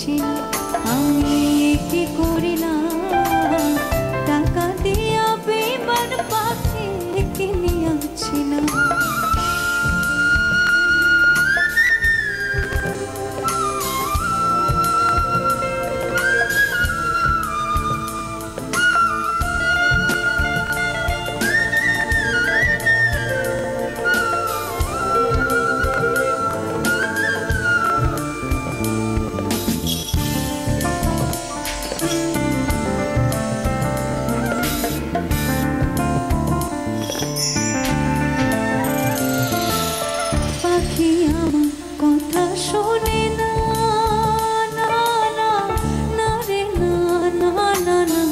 আছি না, আমি কি করি না, টাকা দিয়া বেমান পাখি কিনে আছি না। পাখি আমার কথা শোনে না, না না না রে না না না না,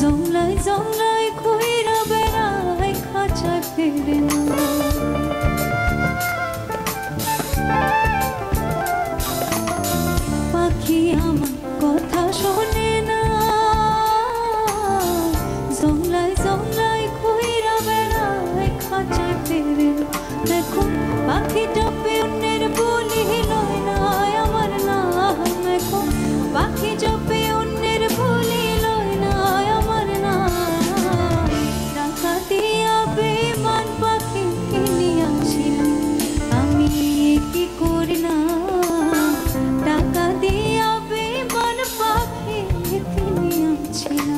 জংলায় জংলায় ঘুইরা বেড়ায় খাঁচায় ফেরে না। পাখি আমার কথা শোনে না, জংলায় জংলায় ঘুইরা বেড়ায় খাঁচায় ফেরে না। দেখো পাখিটা অন্যের বলি লয় না আমার নাম, দেখো পাখি জপে অন্যের বলি লয় না আমার নাম। টাকা দিয়া বেমান পাখি কিনে আছি না, আমি কি করি না, টাকা দিয়া বেমান পাখি কিনে আছি না।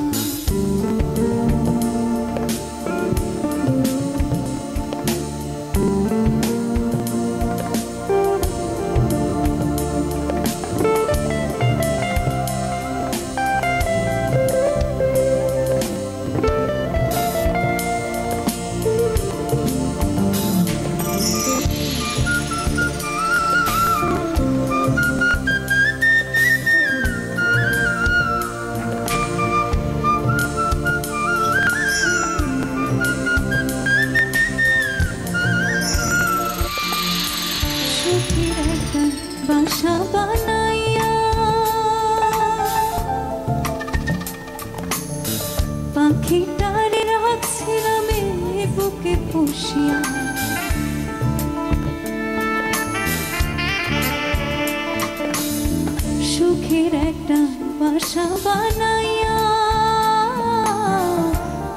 বাসা বানাইয়া পাখিটারে রাখছিলাম বুকে পুষিয়া, সুখের একটা বাসা বানাইয়া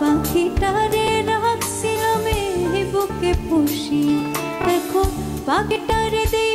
পাখিটারে রাখছিলাম বুকে পুষিয়া। দেখো পাখিটারে দেই